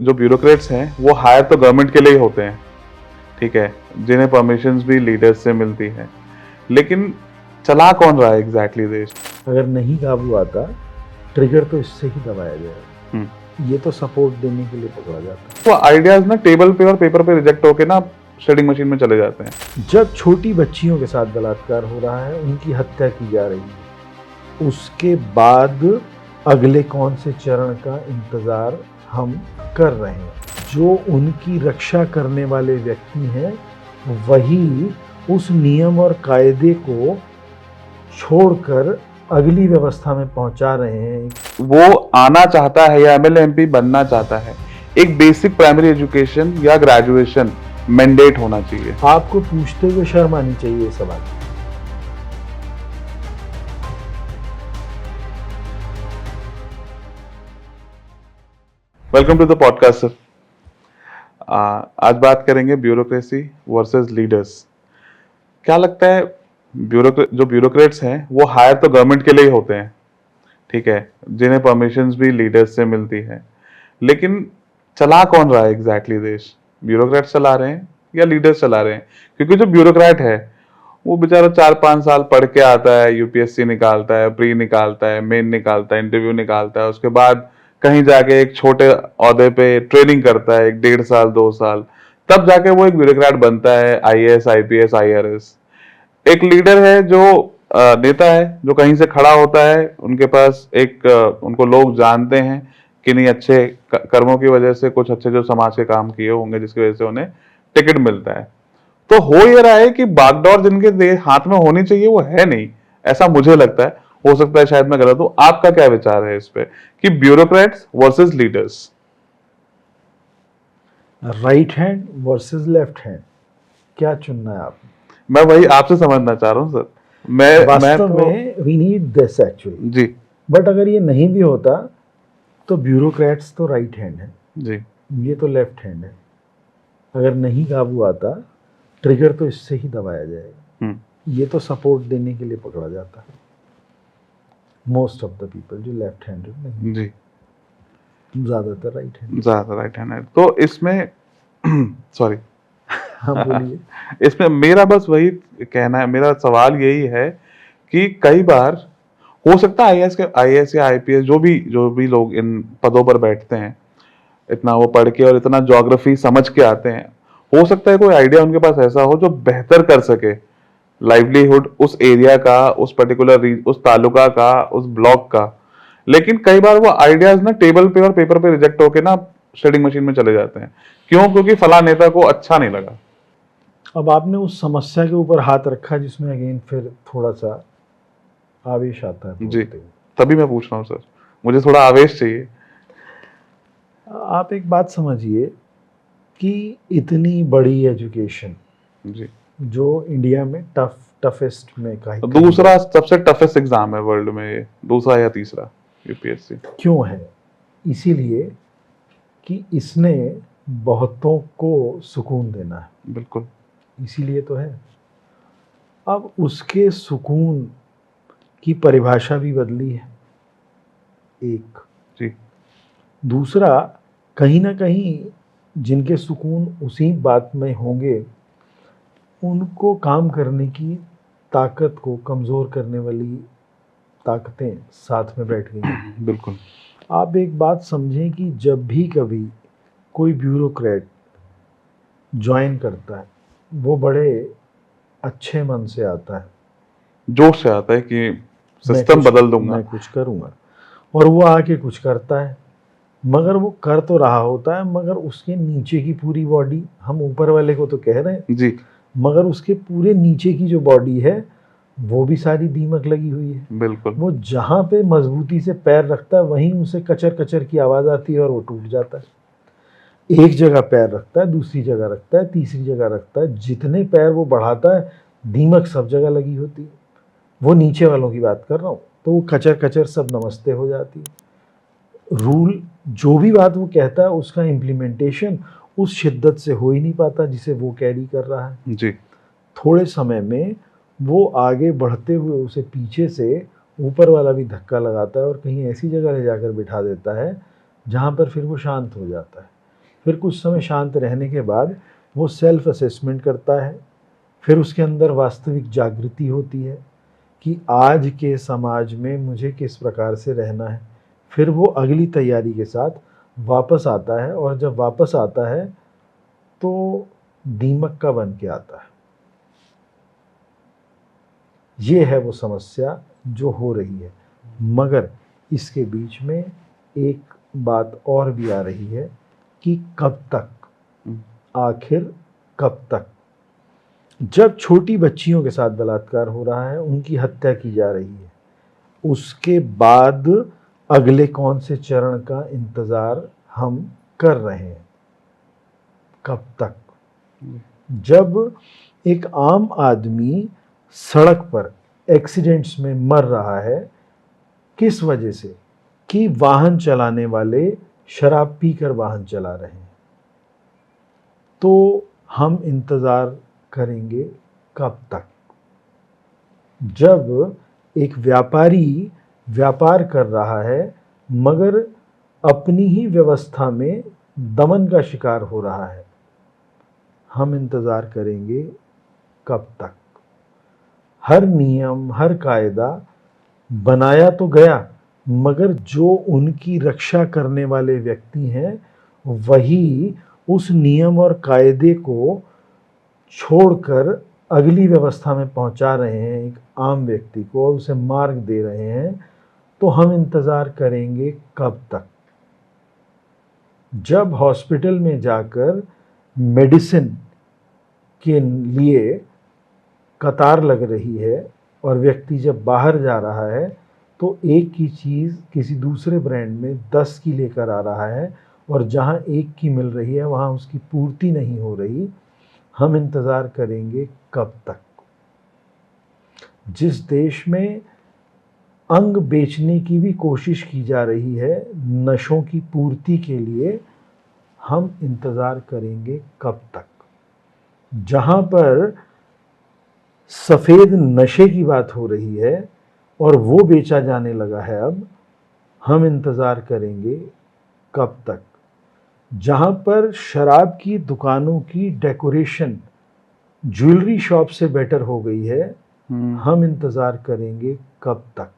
जो ब्यूरोक्रेट्स हैं वो हायर तो गवर्नमेंट के लिए ही होते हैं, ठीक है, जिन्हें परमिशंस भी लीडर्स से मिलती हैं, लेकिन चला कौन रहा है एग्जैक्टली देश? अगर नहीं काबू आता, ट्रिगर तो इससे ही दबाया जाएगा। ये तो सपोर्ट देने के लिए पकड़ा जाता है। वो आइडियाज ना टेबल पे और पेपर पे रिजेक्ट होके ना शेडिंग मशीन में चले जाते हैं। जब छोटी बच्चियों के साथ बलात्कार हो रहा है, उनकी हत्या की जा रही है, उसके बाद अगले कौन से चरण का इंतजार हम कर रहे हैं? जो उनकी रक्षा करने वाले व्यक्ति हैं, वही उस नियम और कायदे को छोड़कर अगली व्यवस्था में पहुंचा रहे हैं। वो आना चाहता है या एमएलए एमपी बनना चाहता है, एक बेसिक प्राइमरी एजुकेशन या ग्रेजुएशन मैंडेट होना चाहिए। आपको पूछते हुए शर्म आनी चाहिए ये सवाल। Welcome to the podcast sir. आज बात करेंगे ब्यूरोक्रेसी वर्सेस लीडर्स। क्या लगता है, जो ब्यूरोक्रेट्स हैं वो हायर तो गवर्नमेंट के लिए ही होते हैं, ठीक है, जिन्हें परमिशंस भी लीडर्स से मिलती हैं, लेकिन चला कौन रहा है एग्जैक्टली देश? ब्यूरोक्रेट्स चला रहे हैं या लीडर्स चला रहे हैं? क्योंकि जो ब्यूरोक्रेट है वो बेचारा 4-5 साल पढ़ के आता है, यूपीएससी निकालता है, प्री निकालता है, मेन निकालता है, इंटरव्यू निकालता है, उसके बाद कहीं जाके एक छोटे ओहदे पे ट्रेनिंग करता है 1-1.5 साल 2 साल, तब जाके वो एक ब्यूरोक्रेट बनता है, आईएएस आईपीएस आईआरएस। एक लीडर है जो नेता है, जो कहीं से खड़ा होता है, उनके पास एक उनको लोग जानते हैं कि नहीं, अच्छे कर्मों की वजह से कुछ अच्छे जो समाज के काम किए होंगे जिसकी वजह से उन्हें टिकट मिलता है। तो हो ये रहा है कि बागडोर जिनके हाथ में होनी चाहिए वो है नहीं, ऐसा मुझे लगता है। हो सकता है शायद मैं गलत हूं। आपका क्या विचार है इस पे कि bureaucrats versus leaders? Right hand versus left hand, क्या चुनना है आपने? मैं वही आपसे समझना चाह रहा हूं सर। वास्तव में वी नीड दिस एक्चुअली जी। बट अगर ये नहीं भी होता तो ब्यूरोक्रेट्स तो राइट हैंड है जी। ये तो लेफ्ट हैंड है। अगर नहीं काबू आता, ट्रिगर तो इससे ही दबाया जाएगा। ये तो सपोर्ट देने के लिए पकड़ा जाता है। मोस्ट ऑफ द पीपल जो लेफ्ट हैंडेड नहीं, जी, ज्यादातर राइट हैंड। ज्यादा राइट हैंड है। तो इसमें सॉरी हाँ बोलिए। इसमें मेरा बस वही कहना है, मेरा सवाल यही है कि कई बार हो सकता है आईएएस या आईपीएस जो भी लोग इन पदों पर बैठते हैं, इतना वो पढ़ के और इतना ज्योग्राफी समझ के आते हैं, हो सकता है कोई आइडिया उनके पास ऐसा हो जो बेहतर कर सके लाइवलीहुड उस एरिया का, उस पर्टिकुलर उस तालुका का, उस ब्लॉक का, लेकिन कई बार वो आइडियाज ना टेबल पे और पेपर पे रिजेक्ट होके ना शेडिंग मशीन में चले जाते हैं। क्यों? क्योंकि फला नेता को अच्छा नहीं लगा। अब आपने उस समस्या के ऊपर हाथ रखा जिसमें अगेन फिर थोड़ा सा आवेश आता है जी, बोलते हुए। तभी मैं पूछ रहा हूँ सर, मुझे थोड़ा आवेश चाहिए। आप एक बात समझिए कि इतनी बड़ी एजुकेशन जी, जो इंडिया में टफेस्ट में का तो दूसरा सबसे टफेस्ट एग्जाम है वर्ल्ड में, ये दूसरा या तीसरा यूपीएससी क्यों है? इसीलिए कि इसने बहुतों को सुकून देना है। बिल्कुल। इसीलिए तो है। अब उसके सुकून की परिभाषा भी बदली है एक। जी। दूसरा, कहीं ना कहीं जिनके सुकून उसी बात में होंगे, उनको काम करने की ताकत को कमज़ोर करने वाली ताकतें साथ में बैठ गई। बिल्कुल। आप एक बात समझें कि जब भी कभी कोई ब्यूरोक्रेट ज्वाइन करता है, वो बड़े अच्छे मन से आता है, जोश से आता है कि सिस्टम बदल दूंगा, मैं कुछ करूँगा, और वो आके कुछ करता है। मगर वो कर तो रहा होता है, मगर उसके नीचे की पूरी बॉडी, हम ऊपर वाले को तो कह रहे हैं जी, मगर उसके पूरे नीचे की जो बॉडी है वो भी सारी दीमक लगी हुई है। बिल्कुल। वो जहाँ पे मजबूती से पैर रखता है वहीं उसे कचर कचर की आवाज़ आती है और वो टूट जाता है। एक जगह पैर रखता है, दूसरी जगह रखता है, तीसरी जगह रखता है, जितने पैर वो बढ़ाता है दीमक सब जगह लगी होती है। वो नीचे वालों की बात कर रहा हूँ, तो वो कचर कचर सब नमस्ते हो जाती है। रूल जो भी बात वो कहता है उसका इम्प्लीमेंटेशन उस शिद्दत से हो ही नहीं पाता जिसे वो कैरी कर रहा है। जी। थोड़े समय में वो आगे बढ़ते हुए उसे पीछे से ऊपर वाला भी धक्का लगाता है और कहीं ऐसी जगह ले जाकर बिठा देता है जहाँ पर फिर वो शांत हो जाता है। फिर कुछ समय शांत रहने के बाद वो सेल्फ असेसमेंट करता है, फिर उसके अंदर वास्तविक जागृति होती है कि आज के समाज में मुझे किस प्रकार से रहना है। फिर वो अगली तैयारी के साथ वापस आता है, और जब वापस आता है तो दीमक का बन के आता है। ये है वो समस्या जो हो रही है। मगर इसके बीच में एक बात और भी आ रही है कि कब तक, आखिर कब तक। जब छोटी बच्चियों के साथ बलात्कार हो रहा है, उनकी हत्या की जा रही है, उसके बाद अगले कौन से चरण का इंतजार हम कर रहे हैं? कब तक? जब एक आम आदमी सड़क पर एक्सीडेंट्स में मर रहा है, किस वजह से? कि वाहन चलाने वाले शराब पीकर वाहन चला रहे हैं। तो हम इंतजार करेंगे कब तक? जब एक व्यापारी व्यापार कर रहा है मगर अपनी ही व्यवस्था में दमन का शिकार हो रहा है, हम इंतजार करेंगे कब तक? हर नियम, हर कायदा बनाया तो गया, मगर जो उनकी रक्षा करने वाले व्यक्ति हैं वही उस नियम और कायदे को छोड़कर अगली व्यवस्था में पहुंचा रहे हैं एक आम व्यक्ति को, और उसे मार्ग दे रहे हैं। तो हम इंतजार करेंगे कब तक? जब हॉस्पिटल में जाकर मेडिसिन के लिए कतार लग रही है और व्यक्ति जब बाहर जा रहा है तो एक की चीज़ किसी दूसरे ब्रांड में 10 की लेकर आ रहा है, और जहां एक की मिल रही है वहां उसकी पूर्ति नहीं हो रही। हम इंतजार करेंगे कब तक? जिस देश में अंग बेचने की भी कोशिश की जा रही है नशों की पूर्ति के लिए, हम इंतजार करेंगे कब तक? जहां पर सफेद नशे की बात हो रही है और वो बेचा जाने लगा है अब, हम इंतजार करेंगे कब तक? जहां पर शराब की दुकानों की डेकोरेशन ज्वेलरी शॉप से बेटर हो गई है, हम इंतजार करेंगे कब तक?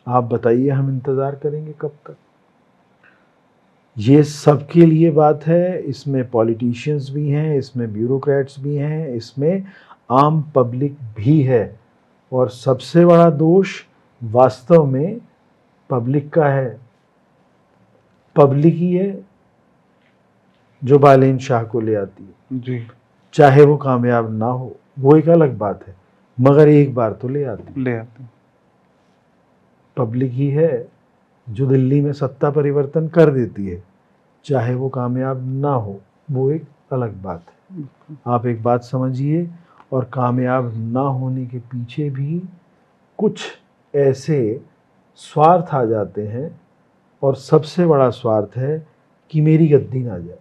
आप बताइए, हम इंतजार करेंगे कब तक? ये सबके लिए बात है। इसमें पॉलिटिशियंस भी हैं, इसमें ब्यूरोक्रेट्स भी हैं, इसमें आम पब्लिक भी है, और सबसे बड़ा दोष वास्तव में पब्लिक का है। पब्लिक ही है जो बालेन शाह को ले आती है जी। चाहे वो कामयाब ना हो, वो एक अलग बात है, मगर एक बार तो ले आती है। पब्लिक ही है जो दिल्ली में सत्ता परिवर्तन कर देती है, चाहे वो कामयाब ना हो, वो एक अलग बात है। आप एक बात समझिए, और कामयाब ना होने के पीछे भी कुछ ऐसे स्वार्थ आ जाते हैं, और सबसे बड़ा स्वार्थ है कि मेरी गद्दी ना जाए,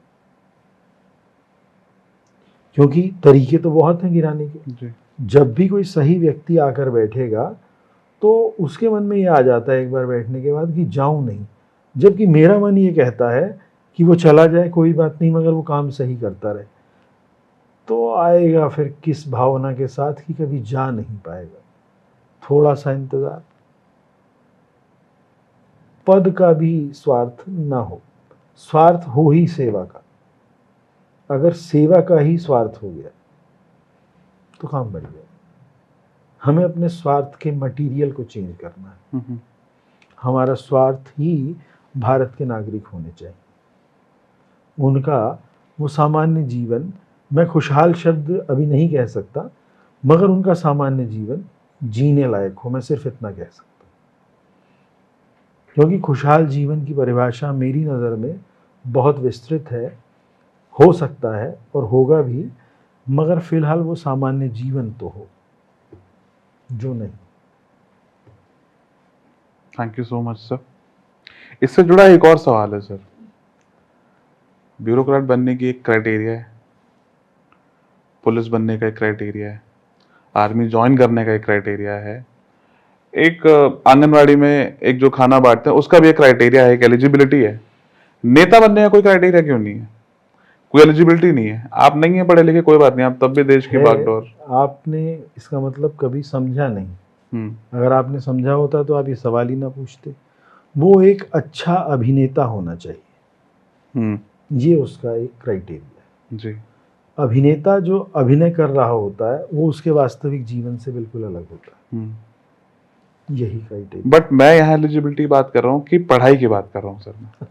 क्योंकि तरीके तो बहुत हैं गिराने के। जी। जब भी कोई सही व्यक्ति आकर बैठेगा तो उसके मन में ये आ जाता है एक बार बैठने के बाद कि जाऊं नहीं, जबकि मेरा मन ये कहता है कि वो चला जाए कोई बात नहीं, मगर वो काम सही करता रहे। तो आएगा फिर किस भावना के साथ कि कभी जा नहीं पाएगा। थोड़ा सा इंतजार। पद का भी स्वार्थ ना हो, स्वार्थ हो ही सेवा का। अगर सेवा का ही स्वार्थ हो गया तो काम बढ़ गया। हमें अपने स्वार्थ के मटेरियल को चेंज करना है। हमारा स्वार्थ ही भारत के नागरिक होने चाहिए। उनका वो सामान्य जीवन, मैं खुशहाल शब्द अभी नहीं कह सकता, मगर उनका सामान्य जीवन जीने लायक हो, मैं सिर्फ इतना कह सकता हूँ। क्योंकि खुशहाल जीवन की परिभाषा मेरी नज़र में बहुत विस्तृत है, हो सकता है और होगा भी, मगर फिलहाल वो सामान्य जीवन तो हो जो नहीं। Thank you so much sir. इससे जुड़ा एक और सवाल है सर। ब्यूरोक्रेट बनने की एक क्राइटेरिया है, पुलिस बनने का एक क्राइटेरिया है, आर्मी ज्वाइन करने का एक क्राइटेरिया है, एक आंगनवाड़ी में एक जो खाना बांटते हैं उसका भी एक क्राइटेरिया है, एक एलिजिबिलिटी है। नेता बनने का कोई क्राइटेरिया क्यों नहीं है? कोई एलिजिबिलिटी नहीं है? आप नहीं है पढ़े लिखे, कोई बात नहीं, आप तब भी देश की है, बागडोर। आपने इसका मतलब कभी समझा नहीं। हम्म। अगर आपने समझा होता तो आप ये सवाल ही ना पूछते। वो एक अच्छा अभिनेता होना चाहिए, ये उसका एक क्राइटेरिया है। जी। अभिनेता जो अभिनय कर रहा होता है वो उसके वास्तविक जीवन से बिल्कुल अलग होता है, यही क्राइटेरिया। बट मैं यहाँ एलिजिबिलिटी बात कर रहा हूँ कि पढ़ाई की बात कर रहा हूँ सर मैं,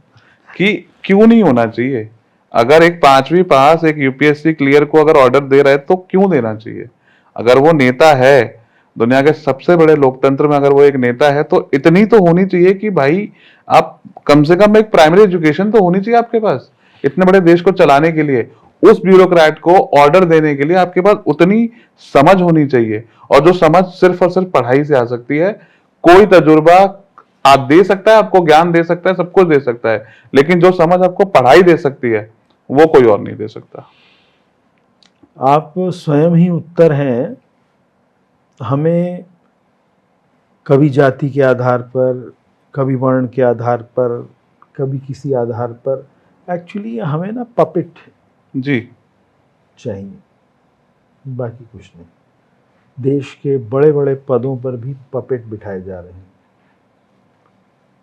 कि क्यों नहीं होना चाहिए? अगर एक 5वीं पास एक यूपीएससी क्लियर को अगर ऑर्डर दे रहा है तो क्यों देना चाहिए? अगर वो नेता है, दुनिया के सबसे बड़े लोकतंत्र में अगर वो एक नेता है, तो इतनी तो होनी चाहिए कि भाई आप कम से कम एक प्राइमरी एजुकेशन तो होनी चाहिए आपके पास, इतने बड़े देश को चलाने के लिए। उस ब्यूरोक्रेट को ऑर्डर देने के लिए आपके पास उतनी समझ होनी चाहिए, और जो समझ सिर्फ और सिर्फ पढ़ाई से आ सकती है। कोई तजुर्बा आप दे सकता है, आपको ज्ञान दे सकता है, सब कुछ दे सकता है, लेकिन जो समझ आपको पढ़ाई दे सकती है वो कोई और नहीं दे सकता। आप स्वयं ही उत्तर हैं। हमें कभी जाति के आधार पर, कभी वर्ण के आधार पर, कभी किसी आधार पर, एक्चुअली हमें ना पपेट जी। चाहिए, बाकी कुछ नहीं। देश के बड़े बड़े पदों पर भी पपेट बिठाए जा रहे हैं,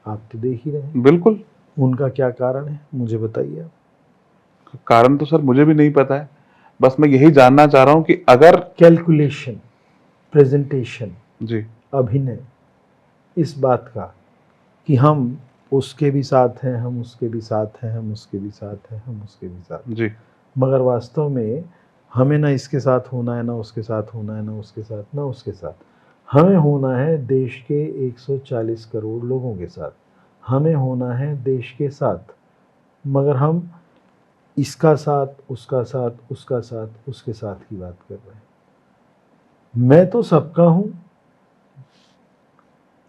आप तो देख ही रहे हैं। बिल्कुल। उनका क्या कारण है, मुझे बताइए आप। कारण तो सर मुझे भी नहीं पता है, बस मैं यही जानना चाह रहा हूं कि अगर कैलकुलेशन, प्रेजेंटेशन, जी अभिनय, इस बात का कि हम उसके भी साथ हैं, हम उसके भी साथ हैं, हम उसके भी साथ हैं, हम उसके भी साथ हैं, जी मगर वास्तव में हमें ना इसके साथ होना है, ना उसके साथ होना है, ना उसके साथ, ना उसके साथ। हमें होना है देश के 140 करोड़ लोगों के साथ, हमें होना है देश के साथ, मगर हम इसका साथ, उसका साथ, उसका साथ, उसके साथ की बात कर रहे हैं। मैं तो सबका हूँ,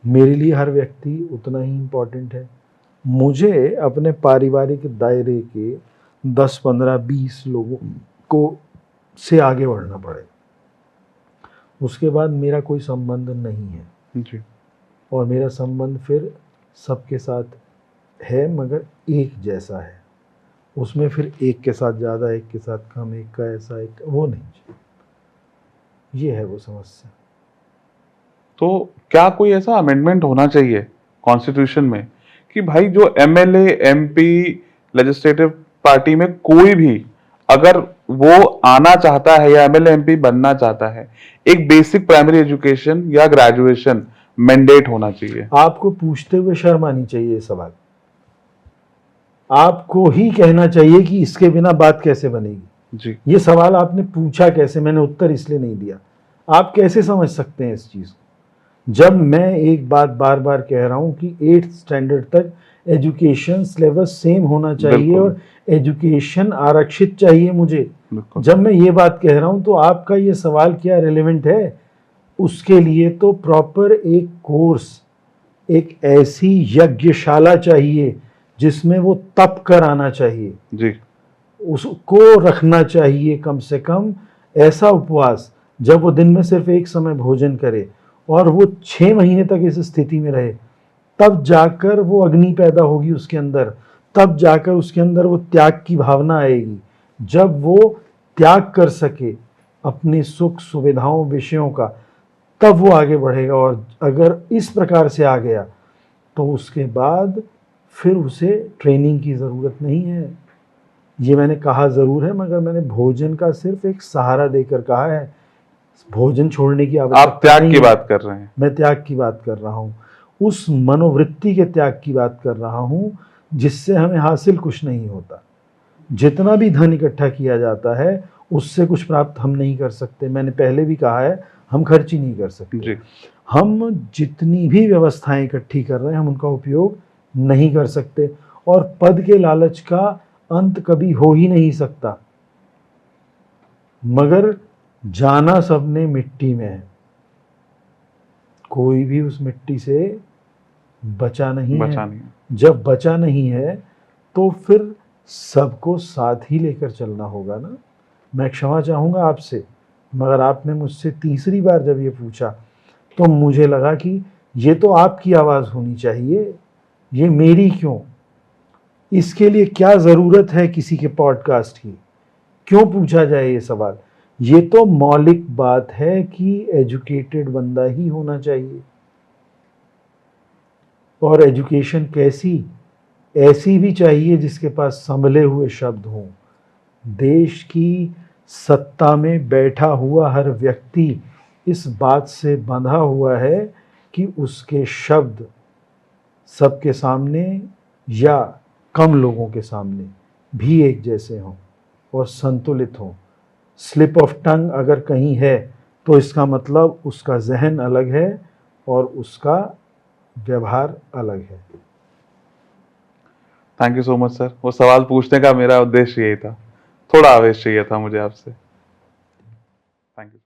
मेरे लिए हर व्यक्ति उतना ही इम्पोर्टेंट है। मुझे अपने पारिवारिक दायरे के 10, 15, 20 लोगों को से आगे बढ़ना पड़ेगा, उसके बाद मेरा कोई संबंध नहीं है। जी और मेरा संबंध फिर सबके साथ है, मगर एक जैसा है। उसमें फिर एक के साथ ज़्यादा, एक के साथ कम, एक का ऐसा, एक वो नहीं चाहिए। ये है वो समस्या। तो क्या कोई ऐसा अमेंडमेंट होना चाहिए कॉन्स्टिट्यूशन में कि भाई जो एमएलए, एमपी, लेजिस्लेटिव पार्टी में कोई भी अगर वो आना चाहता है या एमएलए एमपी बनना चाहता है, एक बेसिक प्राइमरी एजुकेशन या ग्रेजुएशन मैंडेट होना चाहिए? आपको पूछते हुए शर्म आनी चाहिए ये सवाल। आपको ही कहना चाहिए कि इसके बिना बात कैसे बनेगी। जी ये सवाल आपने पूछा कैसे, मैंने उत्तर इसलिए नहीं दिया। आप कैसे समझ सकते हैं इस चीज़ को, जब मैं एक बात बार बार कह रहा हूं कि 8th स्टैंडर्ड तक एजुकेशन सिलेबस सेम होना चाहिए और एजुकेशन आरक्षित चाहिए मुझे। जब मैं ये बात कह रहा हूं तो आपका ये सवाल क्या रिलेवेंट है? उसके लिए तो प्रॉपर एक कोर्स, एक ऐसी यज्ञशाला चाहिए जिसमें वो तप कर आना चाहिए, जी उसको रखना चाहिए कम से कम ऐसा उपवास जब वो दिन में सिर्फ एक समय भोजन करे और वो 6 महीने तक इस स्थिति में रहे, तब जाकर वो अग्नि पैदा होगी उसके अंदर, तब जाकर उसके अंदर वो त्याग की भावना आएगी। जब वो त्याग कर सके अपनी सुख सुविधाओं विषयों का, तब वो आगे बढ़ेगा। और अगर इस प्रकार से आ गया तो उसके बाद फिर उसे ट्रेनिंग की ज़रूरत नहीं है। ये मैंने कहा ज़रूर है, मगर मैंने भोजन का सिर्फ एक सहारा देकर कहा है, भोजन छोड़ने की आवश्यकता आप त्याग नहीं की है। बात कर रहे हैं। मैं त्याग की बात कर रहा हूँ, उस मनोवृत्ति के त्याग की बात कर रहा हूँ जिससे हमें हासिल कुछ नहीं होता। जितना भी धन इकट्ठा किया जाता है उससे कुछ प्राप्त हम नहीं कर सकते। मैंने पहले भी कहा है, हम खर्च ही नहीं कर सकते। जी हम जितनी भी व्यवस्थाएं इकट्ठी कर रहे हैं हम उनका उपयोग नहीं कर सकते, और पद के लालच का अंत कभी हो ही नहीं सकता। मगर जाना सबने मिट्टी में है, कोई भी उस मिट्टी से बचा नहीं बचा है। नहीं है। जब बचा नहीं है तो फिर सबको साथ ही लेकर चलना होगा ना। मैं क्षमा चाहूँगा आपसे, मगर आपने मुझसे तीसरी बार जब ये पूछा तो मुझे लगा कि ये तो आपकी आवाज़ होनी चाहिए, ये मेरी क्यों। इसके लिए क्या ज़रूरत है किसी के पॉडकास्ट की? क्यों पूछा जाए ये सवाल? ये तो मौलिक बात है कि एजुकेटेड बंदा ही होना चाहिए। और एजुकेशन कैसी? ऐसी भी चाहिए जिसके पास संभले हुए शब्द हों। देश की सत्ता में बैठा हुआ हर व्यक्ति इस बात से बंधा हुआ है कि उसके शब्द सबके सामने या कम लोगों के सामने भी एक जैसे हों और संतुलित हों। स्लिप ऑफ टंग अगर कहीं है तो इसका मतलब उसका जहन अलग है और उसका व्यवहार अलग है। Thank you so much sir, वो सवाल पूछने का मेरा उद्देश्य यही था, थोड़ा आवेश चाहिए था मुझे आपसे। Thank you.